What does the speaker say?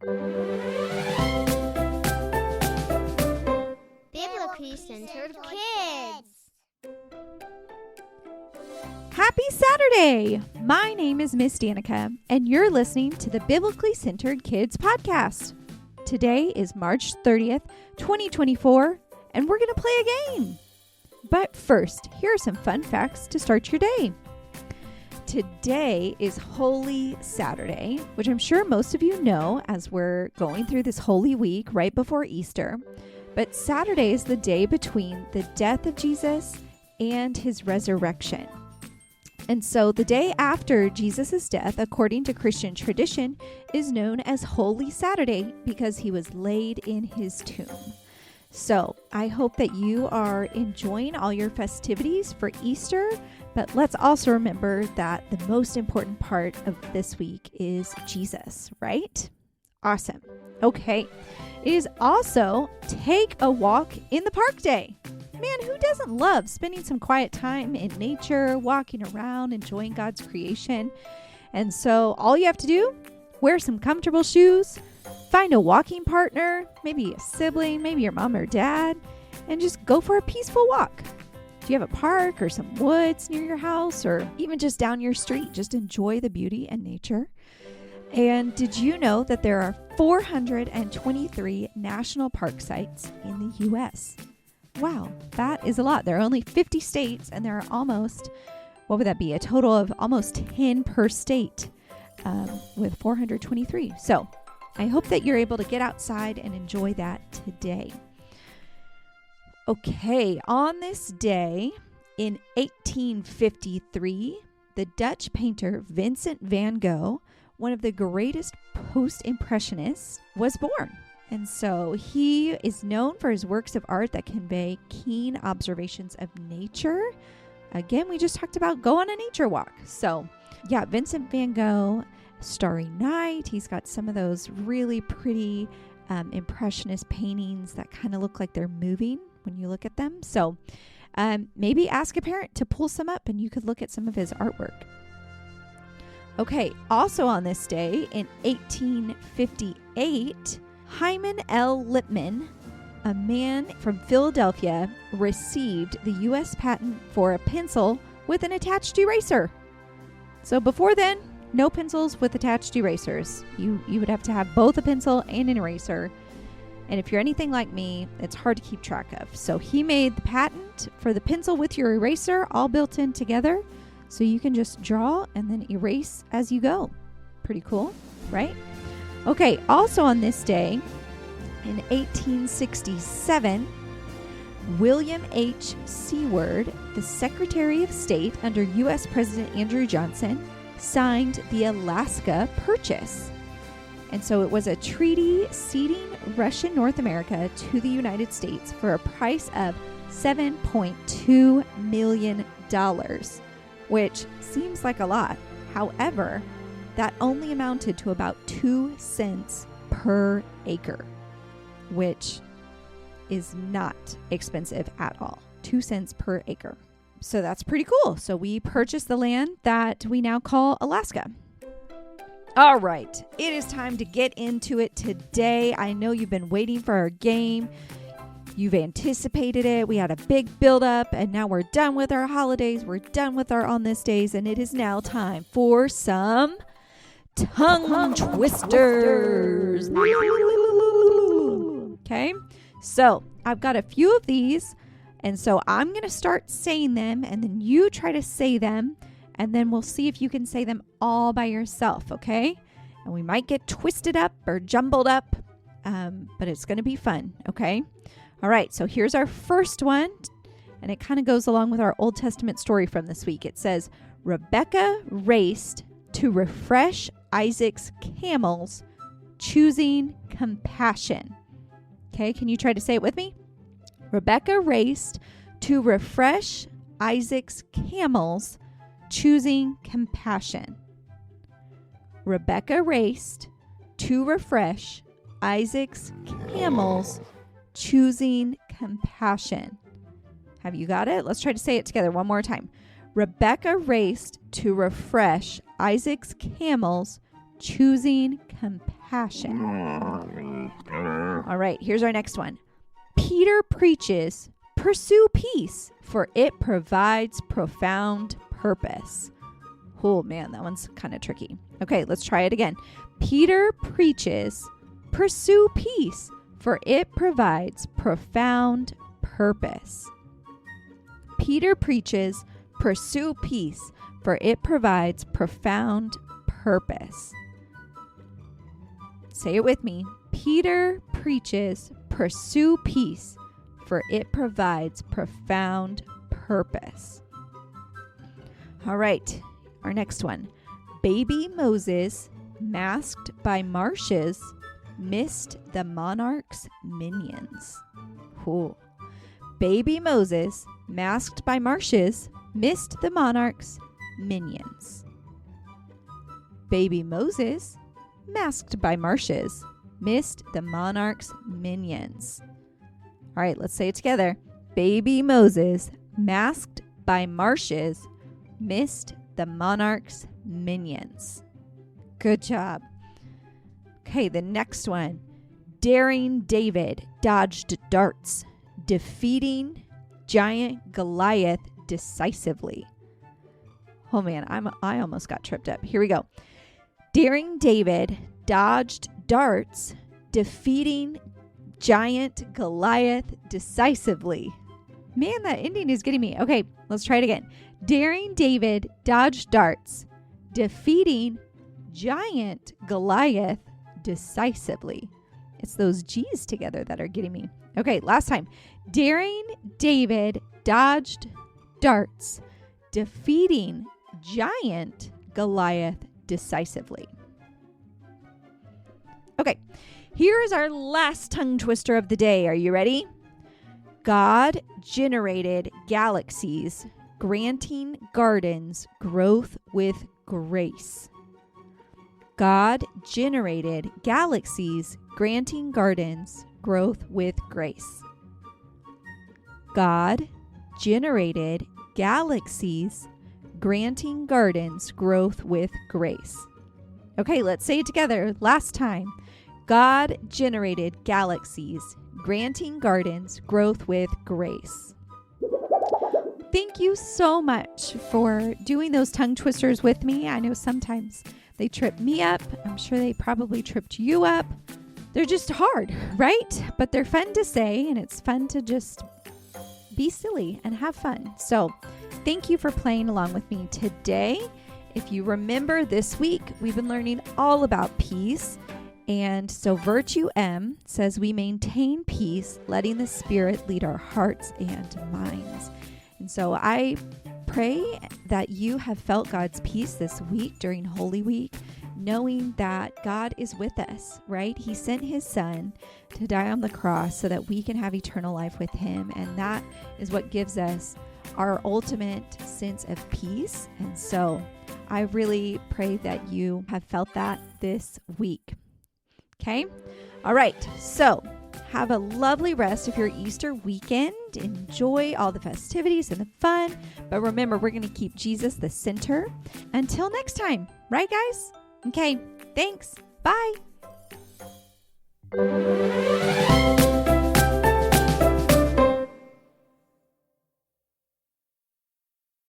Biblically Centered Kids. Happy Saturday! My name is Miss Danika, and you're listening to the Biblically Centered Kids podcast. Today is March 30th, 2024, and we're going to play a game. But first, here are some fun facts to start your day. Today is Holy Saturday, which I'm sure most of you know as we're going through this Holy Week right before Easter. But Saturday is the day between the death of Jesus and his resurrection. And so the day after Jesus' death, according to Christian tradition, is known as Holy Saturday because he was laid in his tomb. So I hope that you are enjoying all your festivities for Easter, but let's also remember that the most important part of this week is Jesus, right? Awesome. Okay. It is also Take a Walk in the Park Day. Man, who doesn't love spending some quiet time in nature, walking around, enjoying God's creation? And so all you have to do, wear some comfortable shoes, find a walking partner, maybe a sibling, maybe your mom or dad, and just go for a peaceful walk. Do you have a park or some woods near your house or even just down your street? Just enjoy the beauty and nature. And did you know that there are 423 national park sites in the U.S.? Wow, that is a lot. There are only 50 states, and there are almost, what would that be? A total of almost 10 per state with 423. So I hope that you're able to get outside and enjoy that today. Okay, on this day in 1853, the Dutch painter Vincent van Gogh, one of the greatest post-impressionists, was born. And so he is known for his works of art that convey keen observations of nature. Again, we just talked about go on a nature walk. So yeah, Vincent van Gogh, Starry Night. He's got some of those really pretty impressionist paintings that kind of look like they're moving when you look at them. So maybe ask a parent to pull some up and you could look at some of his artwork. Okay, also on this day in 1858, Hyman L. Lipman, a man from Philadelphia, received the U.S. patent for a pencil with an attached eraser. So before then, no pencils with attached erasers. You would have to have both a pencil and an eraser. And if you're anything like me, it's hard to keep track of. So he made the patent for the pencil with your eraser all built in together. So you can just draw and then erase as you go. Pretty cool, right? Okay, also on this day, in 1867, William H. Seward, the Secretary of State under U.S. President Andrew Johnson, signed the Alaska Purchase. And so it was a treaty ceding Russian North America to the United States for a price of $7.2 million, which seems like a lot. However, that only amounted to about 2 cents per acre, which is not expensive at all. 2 cents per acre. So that's pretty cool. So we purchased the land that we now call Alaska. All right, it is time to get into it today. I know you've been waiting for our game. You've anticipated it. We had a big build-up, and now we're done with our holidays. We're done with our On This Days, and it is now time for some tongue twisters. Okay, so I've got a few of these, and so I'm going to start saying them, and then you try to say them, and then we'll see if you can say them all by yourself, okay? And we might get twisted up or jumbled up, but it's going to be fun, okay? All right, so here's our first one, and it kind of goes along with our Old Testament story from this week. It says, Rebekah raced to refresh Isaac's camels, choosing compassion. Okay, can you try to say it with me? Rebekah raced to refresh Isaac's camels, choosing compassion. Rebekah raced to refresh Isaac's camels, choosing compassion. Have you got it? Let's try to say it together one more time. Rebekah raced to refresh Isaac's camels, choosing compassion. All right, here's our next one. Peter preaches, pursue peace, for it provides profound purpose. Oh man, that one's kind of tricky. Okay, let's try it again. Peter preaches, pursue peace, for it provides profound purpose. Peter preaches, pursue peace, for it provides profound purpose. Say it with me. Peter preaches, pursue peace, for it provides profound purpose. All right, our next one. Baby Moses, masked by marshes, missed the monarch's minions. Ooh. Baby Moses, masked by marshes, missed the monarch's minions. Baby Moses, masked by marshes, missed the monarch's minions. All right, let's say it together. Baby Moses, masked by marshes, missed the monarch's minions. Good job. Okay, the next one. Daring David dodged darts, defeating giant Goliath decisively. Oh man, I almost got tripped up. Here we go. Daring David dodged darts, defeating giant Goliath decisively. Man, that ending is getting me. Okay, let's try it again. Daring David dodged darts, defeating giant Goliath decisively. It's those G's together that are getting me. Okay, last time. Daring David dodged darts, defeating giant Goliath decisively. Okay, here is our last tongue twister of the day. Are you ready? God generated galaxies, granting gardens growth with grace. God generated galaxies, granting gardens growth with grace. God generated galaxies, granting gardens growth with grace. Okay, let's say it together. Last time. God generated galaxies, granting gardens growth with grace. Thank you so much for doing those tongue twisters with me. I know sometimes they trip me up. I'm sure they probably tripped you up. They're just hard, right? But they're fun to say, and it's fun to just be silly and have fun. So thank you for playing along with me today. If you remember, this week we've been learning all about peace. And so Virtue M says we maintain peace, letting the Spirit lead our hearts and minds. And so I pray that you have felt God's peace this week during Holy Week, knowing that God is with us, right? He sent his son to die on the cross so that we can have eternal life with him. And that is what gives us our ultimate sense of peace. And so I really pray that you have felt that this week. Okay? All right. So have a lovely rest of your Easter weekend. Enjoy all the festivities and the fun. But remember, we're going to keep Jesus the center. Until next time. Right, guys? Okay. Thanks. Bye.